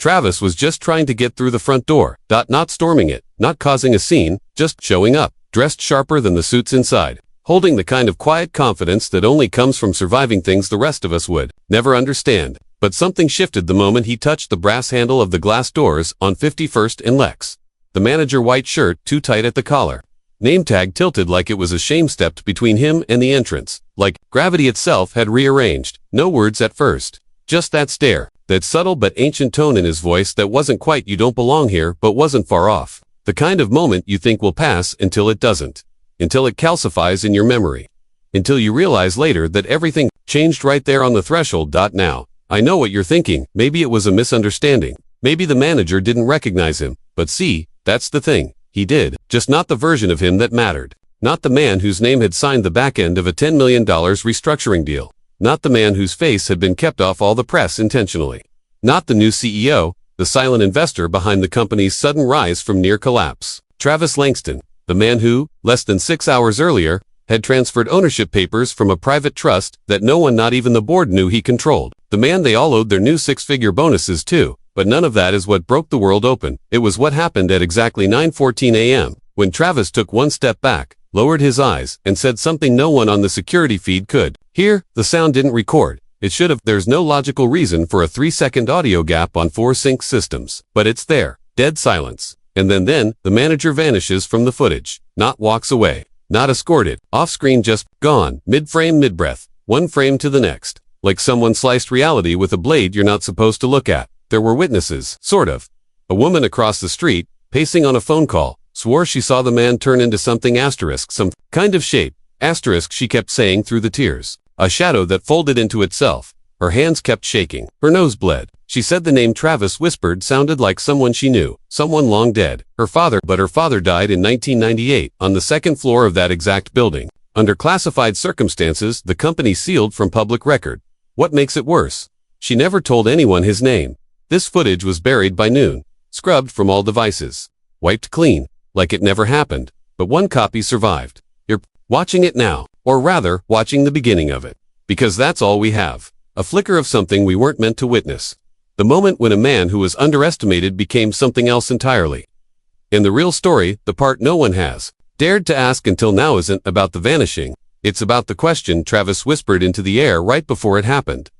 Travis was just trying to get through the front door, not storming it, not causing a scene, just showing up, dressed sharper than the suits inside, holding the kind of quiet confidence that only comes from surviving things the rest of us would never understand. But something shifted the moment he touched the brass handle of the glass doors on 51st and Lex. The manager white shirt too tight at the collar. Name tag tilted like it was a shame stepped between him and the entrance, like gravity itself had rearranged. No words at first. Just that stare, that subtle but ancient tone in his voice that wasn't quite "you don't belong here" but wasn't far off. The kind of moment you think will pass until it doesn't. Until it calcifies in your memory. Until you realize later that everything changed right there on the threshold. Now, I know what you're thinking. Maybe it was a misunderstanding. Maybe the manager didn't recognize him. But see, that's the thing. He did. Just not the version of him that mattered. Not the man whose name had signed the back end of a $10 million restructuring deal. Not the man whose face had been kept off all the press intentionally. Not the new CEO, the silent investor behind the company's sudden rise from near collapse. Travis Langston, the man who, less than 6 hours earlier, had transferred ownership papers from a private trust that no one, not even the board, knew he controlled. The man they all owed their new 6-figure bonuses to. But none of that is what broke the world open. It was what happened at exactly 9:14 a.m. when Travis took one step back, lowered his eyes, and said something no one on the security feed could hear. The sound didn't record. It should have. There's no logical reason for a 3-second audio gap on 4 sync systems. But it's there. Dead silence. And then the manager vanishes from the footage. Not walks away. Not escorted. Off-screen, just gone. Mid-frame, mid-breath. One frame to the next. Like someone sliced reality with a blade you're not supposed to look at. There were witnesses, sort of. A woman across the street, pacing on a phone call, swore she saw the man turn into something asterisk, some kind of shape. Asterisk, she kept saying through the tears. A shadow that folded into itself. Her hands kept shaking. Her nose bled. She said the name Travis whispered sounded like someone she knew, someone long dead. Her father, but her father died in 1998 on the 2nd floor of that exact building. Under classified circumstances, the company sealed from public record. What makes it worse? She never told anyone his name. This footage was buried by noon, scrubbed from all devices, wiped clean, like it never happened, but one copy survived. You're watching it now, or rather, watching the beginning of it. Because that's all we have. A flicker of something we weren't meant to witness. The moment when a man who was underestimated became something else entirely. In the real story, the part no one has dared to ask until now isn't about the vanishing. It's about the question Travis whispered into the air right before it happened.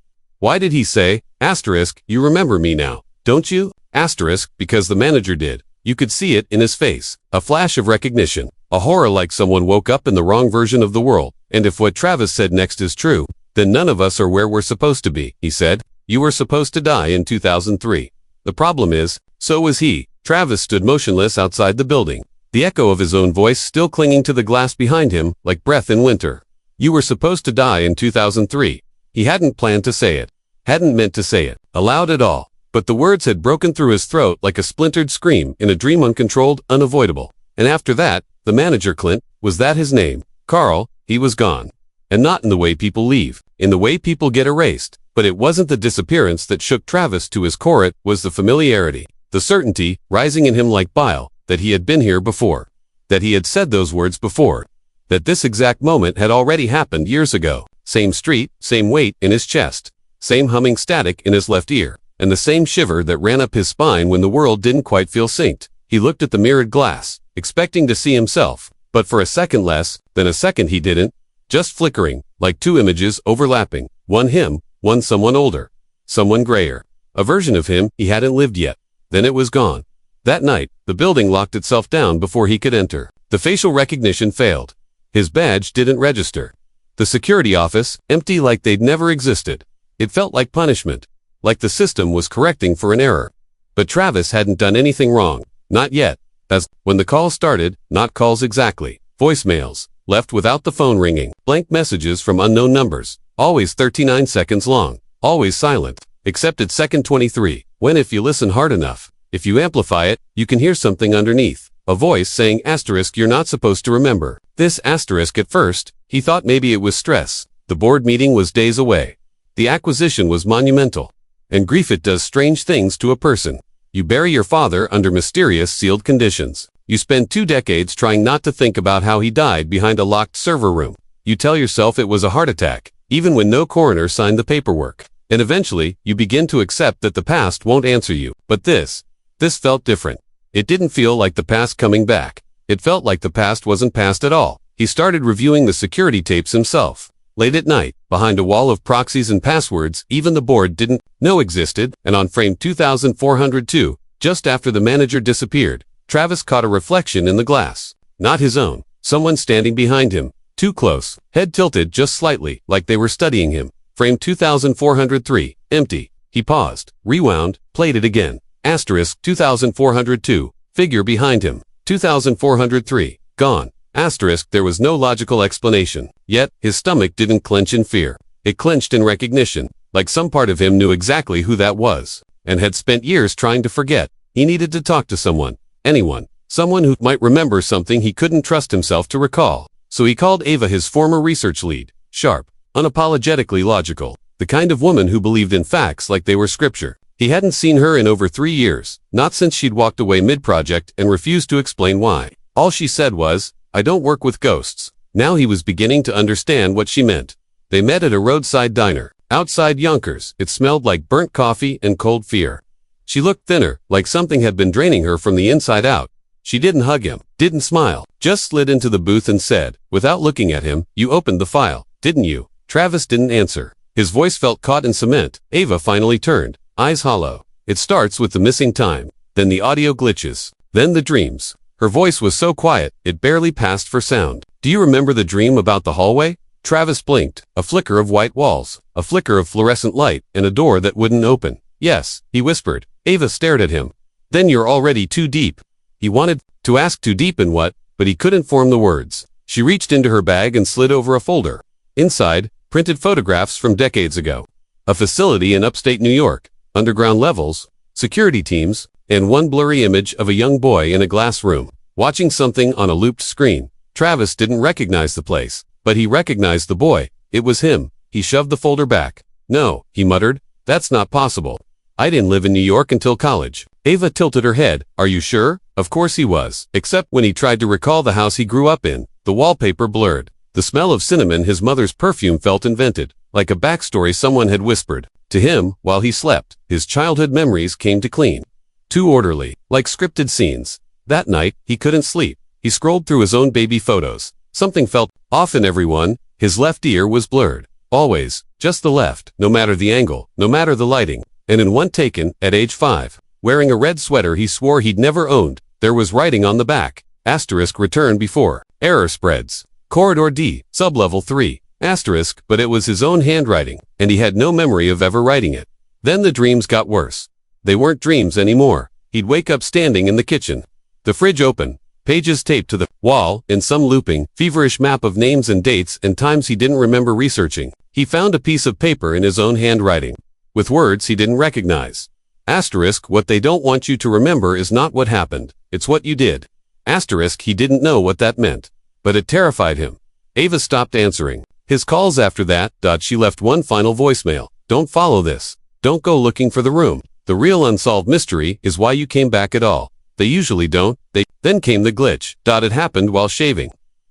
Why did he say, asterisk, you remember me now, don't you? Asterisk, because the manager did. You could see it in his face. A flash of recognition. A horror like someone woke up in the wrong version of the world. And if what Travis said next is true, then none of us are where we're supposed to be, he said. You were supposed to die in 2003. The problem is, so was he. Travis stood motionless outside the building. The echo of his own voice still clinging to the glass behind him, like breath in winter. You were supposed to die in 2003. He hadn't planned to say it. Hadn't meant to say it, aloud at all. But the words had broken through his throat like a splintered scream in a dream, uncontrolled, unavoidable. And after that, the manager, Clint, was that his name? Carl, he was gone. And not in the way people leave, in the way people get erased. But it wasn't the disappearance that shook Travis to his core, it was the familiarity, the certainty, rising in him like bile, that he had been here before. That he had said those words before. That this exact moment had already happened years ago. Same street, same weight in his chest. Same humming static in his left ear. And the same shiver that ran up his spine when the world didn't quite feel synced. He looked at the mirrored glass, expecting to see himself. But for a second less than a second he didn't. Just flickering, like 2 images overlapping. One him, one someone older. Someone grayer. A version of him he hadn't lived yet. Then it was gone. That night, the building locked itself down before he could enter. The facial recognition failed. His badge didn't register. The security office, empty like they'd never existed. It felt like punishment. Like the system was correcting for an error. But Travis hadn't done anything wrong. Not yet. As when the call started, not calls exactly. Voicemails, left without the phone ringing. Blank messages from unknown numbers. Always 39 seconds long. Always silent. Except at second 23. When if you listen hard enough, if you amplify it, you can hear something underneath. A voice saying asterisk you're not supposed to remember. This asterisk at first, he thought maybe it was stress. The board meeting was days away. The acquisition was monumental. And grief, it does strange things to a person. You bury your father under mysterious sealed conditions. You spend 2 decades trying not to think about how he died behind a locked server room. You tell yourself it was a heart attack, even when no coroner signed the paperwork. And eventually, you begin to accept that the past won't answer you. But this felt different. It didn't feel like the past coming back. It felt like the past wasn't past at all. He started reviewing the security tapes himself. Late at night, behind a wall of proxies and passwords even the board didn't know existed, and on frame 2402, just after the manager disappeared, Travis caught a reflection in the glass. Not his own. Someone standing behind him. Too close. Head tilted just slightly, like they were studying him. Frame 2403. Empty. He paused. Rewound. Played it again. Asterisk 2402. Figure behind him. 2403. Gone. Asterisk there was no logical explanation. Yet, his stomach didn't clench in fear. It clenched in recognition, like some part of him knew exactly who that was, and had spent years trying to forget. He needed to talk to someone. Anyone. Someone who might remember something he couldn't trust himself to recall. So he called Ava, his former research lead. Sharp. Unapologetically logical. The kind of woman who believed in facts like they were scripture. He hadn't seen her in over 3 years, not since she'd walked away mid-project and refused to explain why. All she said was, "I don't work with ghosts." Now he was beginning to understand what she meant. They met at a roadside diner. Outside Yonkers, it smelled like burnt coffee and cold fear. She looked thinner, like something had been draining her from the inside out. She didn't hug him, didn't smile, just slid into the booth and said, without looking at him, "You opened the file, didn't you?" Travis didn't answer. His voice felt caught in cement. Ava finally turned, eyes hollow. It starts with the missing time, then the audio glitches, then the dreams. Her voice was so quiet, it barely passed for sound. "Do you remember the dream about the hallway?" Travis blinked. A flicker of white walls, a flicker of fluorescent light, and a door that wouldn't open. "Yes," he whispered. Ava stared at him. "Then you're already too deep." He wanted to ask too deep in what, but he couldn't form the words. She reached into her bag and slid over a folder. Inside, printed photographs from decades ago. A facility in upstate New York, underground levels, security teams, and one blurry image of a young boy in a glass room, watching something on a looped screen. Travis didn't recognize the place, but he recognized the boy. It was him. He shoved the folder back. "No," he muttered. "That's not possible. I didn't live in New York until college." Ava tilted her head. "Are you sure?" Of course he was, except when he tried to recall the house he grew up in. The wallpaper blurred. The smell of cinnamon, his mother's perfume, felt invented, like a backstory someone had whispered. To him, while he slept, his childhood memories came to clean. Too orderly, like scripted scenes. That night, he couldn't sleep. He scrolled through his own baby photos. Something felt off in everyone. His left ear was blurred. Always, just the left, no matter the angle, no matter the lighting. And in one taken, at age 5, wearing a red sweater he swore he'd never owned, there was writing on the back. Asterisk return before. Error spreads. Corridor D, sublevel 3. Asterisk, but it was his own handwriting, and he had no memory of ever writing it. Then the dreams got worse. They weren't dreams anymore. He'd wake up standing in the kitchen. The fridge open, pages taped to the wall, in some looping, feverish map of names and dates and times he didn't remember researching. He found a piece of paper in his own handwriting, with words he didn't recognize. Asterisk, what they don't want you to remember is not what happened, it's what you did. Asterisk, he didn't know what that meant, but it terrified him. Ava stopped answering his calls after that. She left one final voicemail. "Don't follow this. Don't go looking for the room. The real unsolved mystery is why you came back at all. They usually don't." Then came the glitch. It happened while shaving.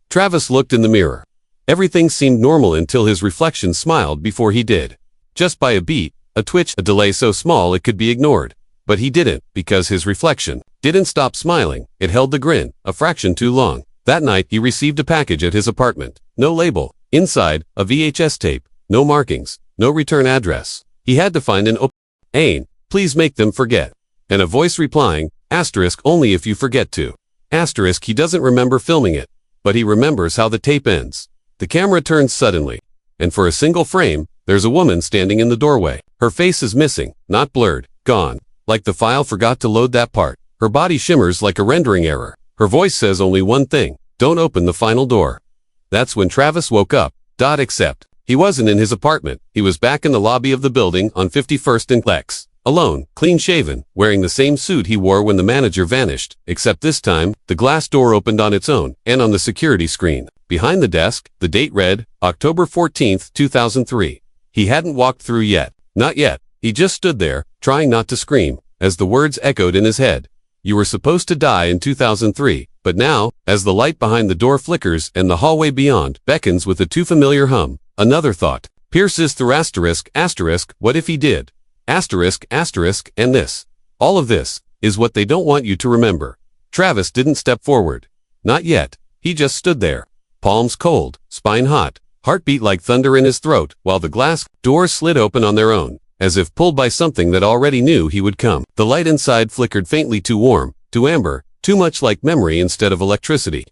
Travis looked in the mirror. Everything seemed normal until his reflection smiled before he did. Just by a beat, a twitch, a delay so small it could be ignored. But he didn't, because his reflection didn't stop smiling. It held the grin, a fraction too long. That night, he received a package at his apartment. No label. Inside, a VHS tape. No markings. No return address. He had to find an Ain, please make them forget. And a voice replying, asterisk only if you forget to. Asterisk he doesn't remember filming it, but he remembers how the tape ends. The camera turns suddenly, and for a single frame, there's a woman standing in the doorway. Her face is missing, not blurred, gone. Like the file forgot to load that part. Her body shimmers like a rendering error. Her voice says only one thing: don't open the final door. That's when Travis woke up. Except, he wasn't in his apartment. He was back in the lobby of the building on 51st and Lex. Alone, clean-shaven, wearing the same suit he wore when the manager vanished, except this time, the glass door opened on its own, and on the security screen, behind the desk, the date read, October 14th, 2003. He hadn't walked through yet. Not yet. He just stood there, trying not to scream, as the words echoed in his head. You were supposed to die in 2003, but now, as the light behind the door flickers and the hallway beyond beckons with a too familiar hum, another thought Pierces through asterisk, asterisk, what if he did? Asterisk, asterisk, and this. All of this is what they don't want you to remember. Travis didn't step forward. Not yet. He just stood there. Palms cold, spine hot, heartbeat like thunder in his throat, while the glass doors slid open on their own, as if pulled by something that already knew he would come. The light inside flickered faintly, too warm, too amber, too much like memory instead of electricity.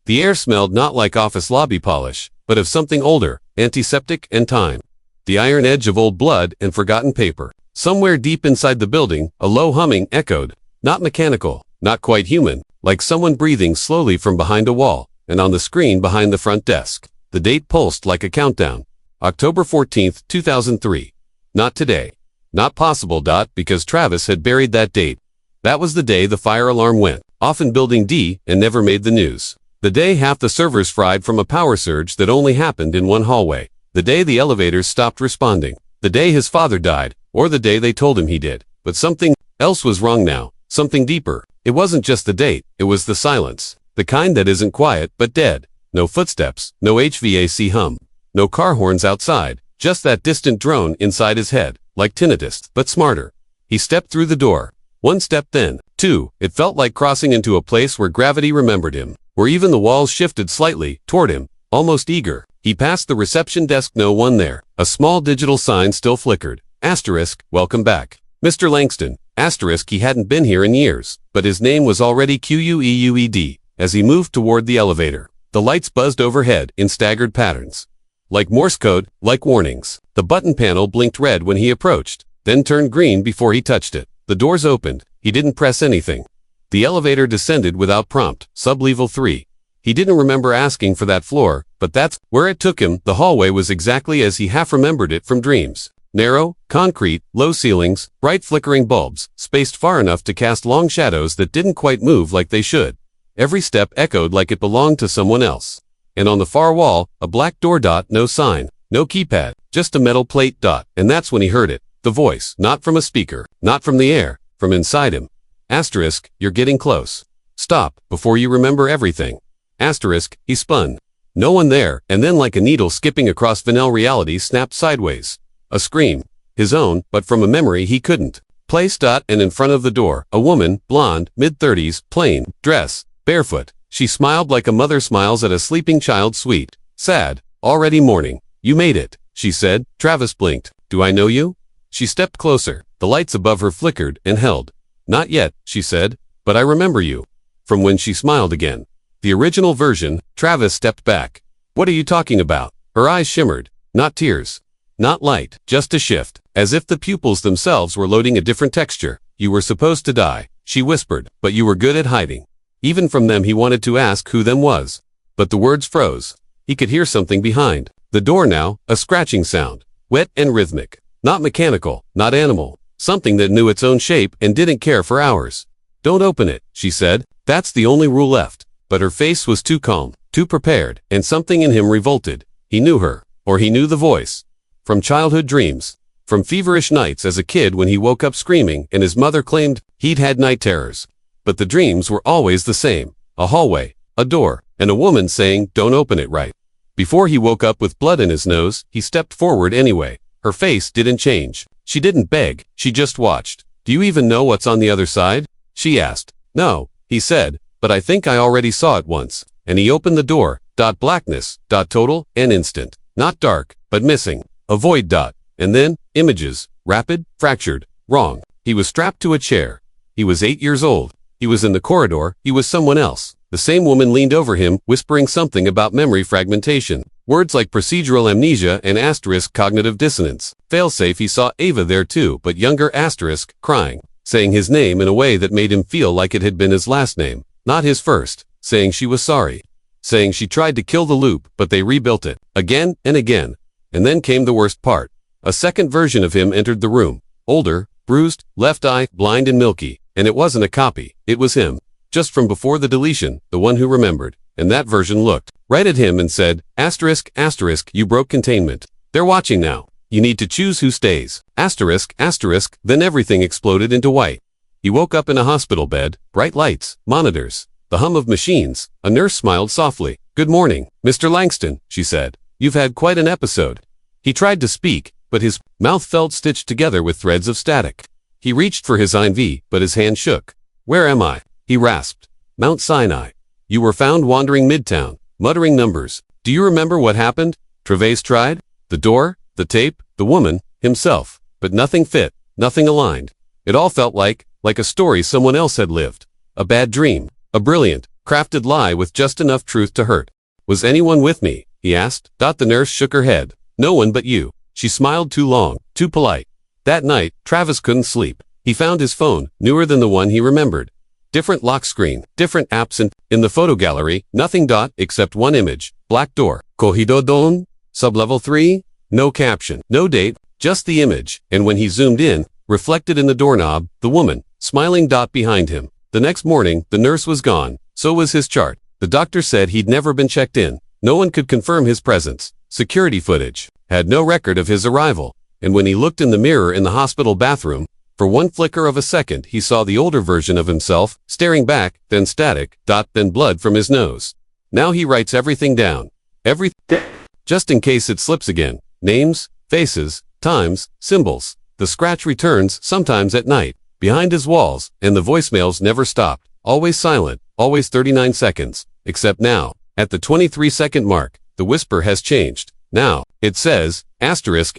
The air smelled not like office lobby polish, but of something older, antiseptic and time. The iron edge of old blood and forgotten paper. Somewhere deep inside the building, a low humming echoed, not mechanical, not quite human, like someone breathing slowly from behind a wall, and on the screen behind the front desk, the date pulsed like a countdown. October 14th, 2003. Not today. Not possible. Because Travis had buried that date. That was the day the fire alarm went off in Building D and never made the news. The day half the servers fried from a power surge that only happened in one hallway. The day the elevators stopped responding. The day his father died, or the day they told him he did. But something else was wrong now, something deeper. It wasn't just the date, it was the silence. The kind that isn't quiet, but dead. No footsteps, no HVAC hum, no car horns outside, just that distant drone inside his head, like tinnitus, but smarter. He stepped through the door. One step, then two. It felt like crossing into a place where gravity remembered him, where even the walls shifted slightly toward him, almost eager. He passed the reception desk, no one there. A small digital sign still flickered. Asterisk, welcome back. Mr. Langston. Asterisk, he hadn't been here in years, but his name was already Queued. As he moved toward the elevator, the lights buzzed overhead in staggered patterns. Like Morse code, like warnings. The button panel blinked red when he approached, then turned green before he touched it. The doors opened. He didn't press anything. The elevator descended without prompt, sub-level 3. He didn't remember asking for that floor, but that's where it took him. The hallway was exactly as he half remembered it from dreams. Narrow, concrete, low ceilings, bright flickering bulbs, spaced far enough to cast long shadows that didn't quite move like they should. Every step echoed like it belonged to someone else. And on the far wall, a black door. No sign, no keypad, just a metal plate. And that's when he heard it. The voice, not from a speaker, not from the air, from inside him. Asterisk, you're getting close. Stop, before you remember everything. Asterisk, he spun. No one there, and then like a needle skipping across vanilla reality snapped sideways. A scream. His own, but from a memory he couldn't place. And in front of the door, a woman, blonde, mid-30s, plain dress, barefoot. She smiled like a mother smiles at a sleeping child, sweet, sad, already mourning. You made it, she said. Travis blinked. Do I know you? She stepped closer. The lights above her flickered and held. Not yet, she said, but I remember you. From when she smiled again. The original version. Travis stepped back. What are you talking about? Her eyes shimmered. Not tears. Not light, just a shift, as if the pupils themselves were loading a different texture. You were supposed to die, she whispered, but you were good at hiding. Even from them he wanted to ask who them was. But the words froze. He could hear something behind the door now, a scratching sound, wet and rhythmic. Not mechanical, not animal, something that knew its own shape and didn't care for hours. Don't open it, she said. That's the only rule left. But her face was too calm, too prepared, and something in him revolted. He knew her, or he knew the voice. From childhood dreams. From feverish nights as a kid when he woke up screaming and his mother claimed he'd had night terrors. But the dreams were always the same. A hallway, a door, and a woman saying, don't open it, right? Before he woke up with blood in his nose, he stepped forward anyway. Her face didn't change. She didn't beg, she just watched. Do you even know what's on the other side? She asked. No, he said, but I think I already saw it once. And he opened the door. Blackness. Total and instant. Not dark, but missing. A void. And then, images. Rapid, fractured, wrong. He was strapped to a chair. He was 8 years old. He was in the corridor. He was someone else. The same woman leaned over him, whispering something about memory fragmentation. Words like procedural amnesia and asterisk cognitive dissonance. Failsafe, he saw Ava there too, but younger, asterisk, crying. Saying his name in a way that made him feel like it had been his last name, not his first. Saying she was sorry. Saying she tried to kill the loop, but they rebuilt it. Again and again. And then came the worst part. A second version of him entered the room. Older, bruised, left eye, blind and milky. And it wasn't a copy. It was him. Just from before the deletion, the one who remembered. And that version looked right at him and said, asterisk, asterisk, you broke containment. They're watching now. You need to choose who stays. Asterisk, asterisk, then everything exploded into white. He woke up in a hospital bed, bright lights, monitors, the hum of machines. A nurse smiled softly. Good morning, Mr. Langston, she said. You've had quite an episode. He tried to speak, but his mouth felt stitched together with threads of static. He reached for his IV, but his hand shook. "Where am I?" he rasped. "Mount Sinai. You were found wandering midtown, muttering numbers. Do you remember what happened?" Travis tried. The door, the tape, the woman, himself. But nothing fit, nothing aligned. It all felt like a story someone else had lived. A bad dream. A brilliant, crafted lie with just enough truth to hurt. "Was anyone with me?" he asked. The nurse shook her head. "No one but you." She smiled too long, too polite. That night, Travis couldn't sleep. He found his phone, newer than the one he remembered. Different lock screen, different apps, and in the photo gallery, nothing except one image. Black door. Cogido don? Sublevel 3? No caption, no date, just the image. And when he zoomed in, reflected in the doorknob, the woman, smiling behind him. The next morning, the nurse was gone. So was his chart. The doctor said he'd never been checked in. No one could confirm his presence. Security footage had no record of his arrival. And when he looked in the mirror in the hospital bathroom, for one flicker of a second, he saw the older version of himself, staring back, then static, then blood from his nose. Now he writes everything down. Everything. Just in case it slips again. Names, faces, times, symbols. The scratch returns, sometimes at night, behind his walls, and the voicemails never stopped. Always silent, always 39 seconds. Except now, at the 23-second mark, the whisper has changed. Now, it says, asterisk,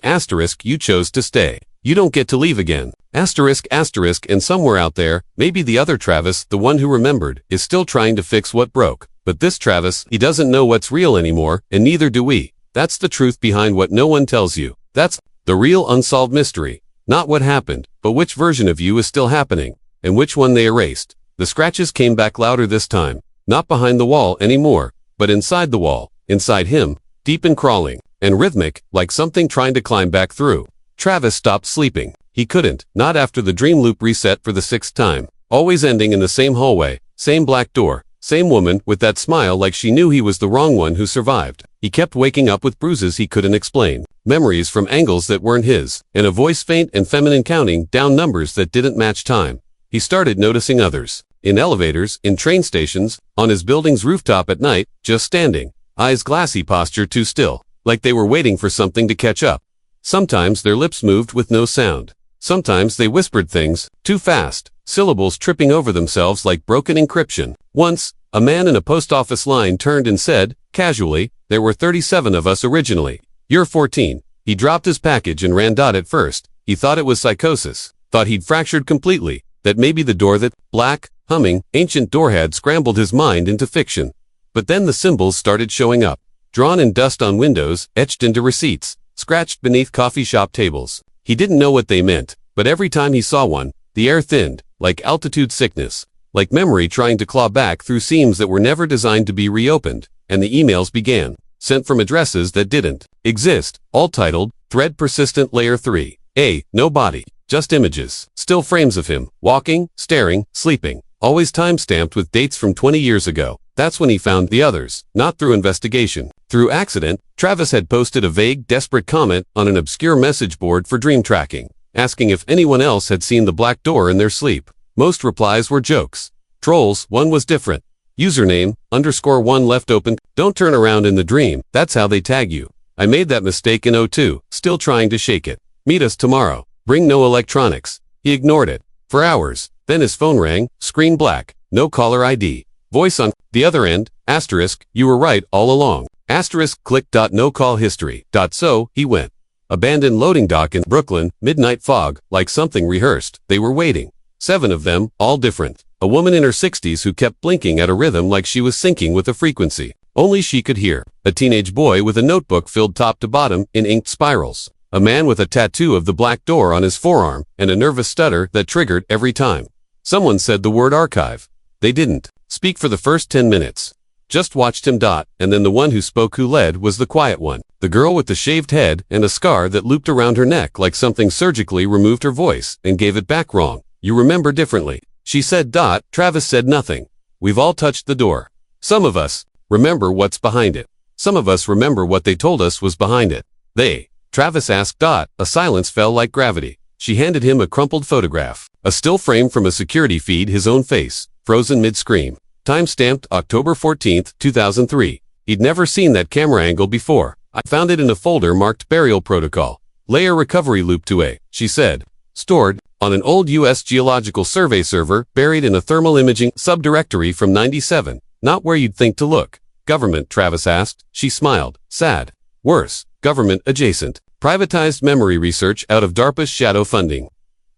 you chose to stay. You don't get to leave again. Asterisk, and somewhere out there, maybe the other Travis, the one who remembered, is still trying to fix what broke. But this Travis, he doesn't know what's real anymore, and neither do we. That's the truth behind what no one tells you. That's the real unsolved mystery. Not what happened, but which version of you is still happening, and which one they erased. The scratches came back louder this time. Not behind the wall anymore, but inside the wall, inside him, deep and crawling, and rhythmic, like something trying to climb back through. Travis stopped sleeping. He couldn't, not after the dream loop reset for the 6th time. Always ending in the same hallway, same black door, same woman with that smile like she knew he was the wrong one who survived. He kept waking up with bruises he couldn't explain, memories from angles that weren't his, and a voice faint and feminine counting down numbers that didn't match time. He started noticing others. In elevators, in train stations, on his building's rooftop at night, just standing. Eyes glassy, posture too still, like they were waiting for something to catch up. Sometimes their lips moved with no sound. Sometimes they whispered things, too fast, syllables tripping over themselves like broken encryption. Once, a man in a post office line turned and said, casually, "There were 37 of us originally. You're 14. He dropped his package and ran. At first, he thought it was psychosis. Thought he'd fractured completely. That maybe the door, that black, humming, ancient door, had scrambled his mind into fiction. But then the symbols started showing up. Drawn in dust on windows, etched into receipts, scratched beneath coffee shop tables. He didn't know what they meant, but every time he saw one, the air thinned, like altitude sickness, like memory trying to claw back through seams that were never designed to be reopened. And the emails began, sent from addresses that didn't exist, all titled, Thread Persistent Layer 3. No body, just images, still frames of him, walking, staring, sleeping, always time-stamped with dates from 20 years ago. That's when he found the others, not through investigation. Through accident, Travis had posted a vague, desperate comment on an obscure message board for dream tracking, asking if anyone else had seen the black door in their sleep. Most replies were jokes. Trolls, one was different. Username, _1 left open. Don't turn around in the dream, that's how they tag you. I made that mistake in '02, still trying to shake it. Meet us tomorrow. Bring no electronics. He ignored it. For hours. Then his phone rang, screen black, no caller ID. Voice on the other end, you were right all along. Click. No call history. So, he went. Abandoned loading dock in Brooklyn, midnight fog, like something rehearsed. They were waiting. 7 of them, all different. A woman in her 60s who kept blinking at a rhythm like she was syncing with a frequency only she could hear. A teenage boy with a notebook filled top to bottom in inked spirals. A man with a tattoo of the black door on his forearm and a nervous stutter that triggered every time someone said the word archive. They didn't speak for the first 10 minutes. Just watched him. And then the one who spoke, who led, was the quiet one. The girl with the shaved head and a scar that looped around her neck like something surgically removed her voice and gave it back wrong. You remember differently. She said. Travis said nothing. We've all touched the door. Some of us remember what's behind it. Some of us remember what they told us was behind it. Travis asked. A silence fell like gravity. She handed him a crumpled photograph. A still frame from a security feed, his own face, frozen mid-scream. Time-stamped October 14th, 2003. He'd never seen that camera angle before. I found it in a folder marked Burial Protocol. Layer Recovery Loop 2A, she said. Stored on an old U.S. Geological Survey server buried in a thermal imaging subdirectory from '97. Not where you'd think to look. Government, Travis asked. She smiled. Sad. Worse. Government adjacent. Privatized memory research out of DARPA's shadow funding.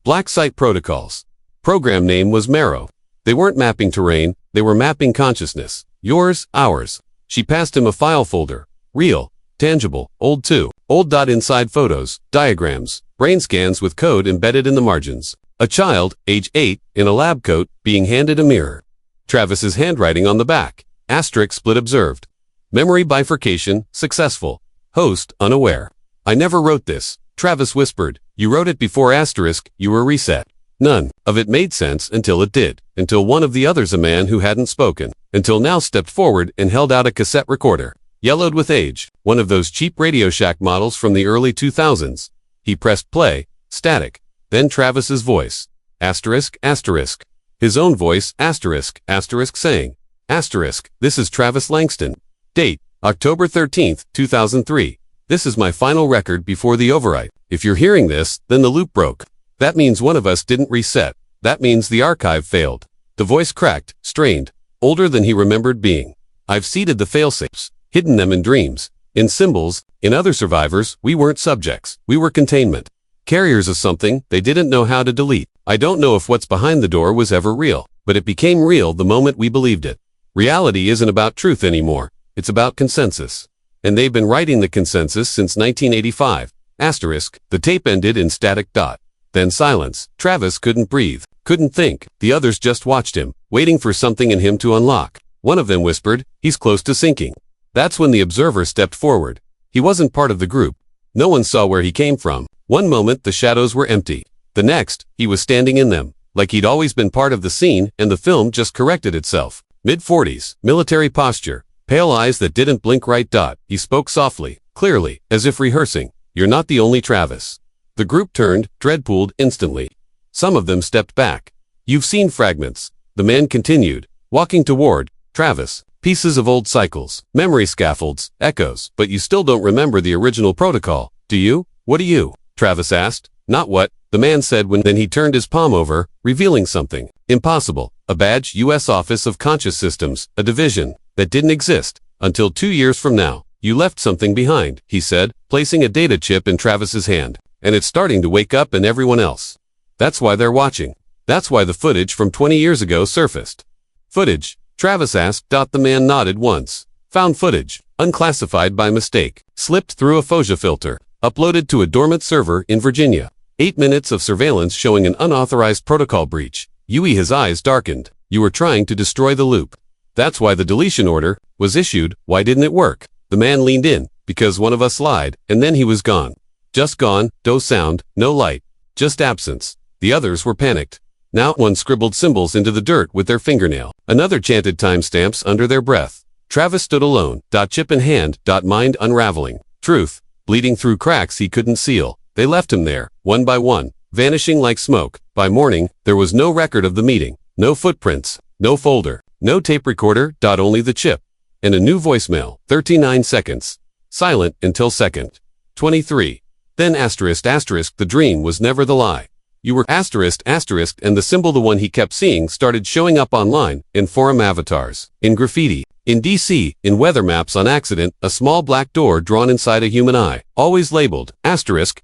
Black Site Protocols. Program name was Marrow. They weren't mapping terrain, they were mapping consciousness. Yours, ours. She passed him a file folder. Real. Tangible. Old too. Old. Inside photos, diagrams, brain scans with code embedded in the margins. A child, age 8, in a lab coat, being handed a mirror. Travis's handwriting on the back. Asterisk split observed. Memory bifurcation, successful. Host, unaware. I never wrote this, Travis whispered. You wrote it before asterisk, you were reset. None of it made sense until it did. Until one of the others, a man who hadn't spoken, until now stepped forward and held out a cassette recorder. Yellowed with age, one of those cheap Radio Shack models from the early 2000s. He pressed play, static. Then Travis's voice. Asterisk, asterisk. His own voice, asterisk, asterisk saying. Asterisk, this is Travis Langston. Date, October 13th, 2003. This is my final record before the overwrite. If you're hearing this, then the loop broke. That means one of us didn't reset. That means the archive failed. The voice cracked, strained, older than he remembered being. I've seeded the failsafes, hidden them in dreams, in symbols. In other survivors, we weren't subjects. We were containment. Carriers of something they didn't know how to delete. I don't know if what's behind the door was ever real, but it became real the moment we believed it. Reality isn't about truth anymore. It's about consensus. And they've been writing the consensus since 1985. Asterisk, the tape ended in static dot. Then silence. Travis couldn't breathe, couldn't think. The others just watched him, waiting for something in him to unlock. One of them whispered, he's close to sinking. That's when the observer stepped forward. He wasn't part of the group. No one saw where he came from. One moment the shadows were empty. The next, he was standing in them, like he'd always been part of the scene and the film just corrected itself. Mid-40s, military posture, pale eyes that didn't blink right. He spoke softly, clearly, as if rehearsing. You're not the only Travis. The group turned, dread-pooled instantly. Some of them stepped back. You've seen fragments. The man continued, walking toward Travis. Pieces of old cycles, memory scaffolds, echoes, but you still don't remember the original protocol, do you? What do you? Travis asked. Not what, the man said then he turned his palm over, revealing something. Impossible. A badge, U.S. Office of Conscious Systems, a division that didn't exist until 2 years from now. You left something behind, he said, placing a data chip in Travis's hand. And it's starting to wake up in everyone else. That's why they're watching. That's why the footage from 20 years ago surfaced. Footage? Travis asked. The man nodded once. Found footage, unclassified by mistake, slipped through a FOIA filter, uploaded to a dormant server in Virginia. 8 minutes of surveillance showing an unauthorized protocol breach. His eyes darkened. You were trying to destroy the loop. That's why the deletion order was issued. Why didn't it work? The man leaned in. Because one of us lied, and then he was gone. Just gone, no sound, no light, just absence. The others were panicked. Now one scribbled symbols into the dirt with their fingernail. Another chanted timestamps under their breath. Travis stood alone, chip in hand, mind unraveling. Truth, bleeding through cracks he couldn't seal. They left him there, one by one, vanishing like smoke. By morning, there was no record of the meeting, no footprints, no folder, no tape recorder. Only the chip. And a new voicemail, 39 seconds. Silent until second. 23. Then asterisk, the dream was never the lie. You were asterisk, and the symbol, the one he kept seeing, started showing up online, in forum avatars, in graffiti, in DC, in weather maps on accident, a small black door drawn inside a human eye, always labeled, asterisk,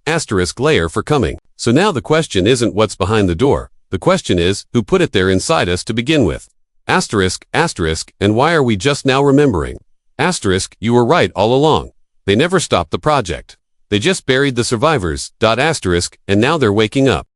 layer for coming. So now the question isn't what's behind the door. The question is, who put it there inside us to begin with? Asterisk, and why are we just now remembering? Asterisk, you were right all along. They never stopped the project. They just buried the survivors. Asterisk, and now they're waking up.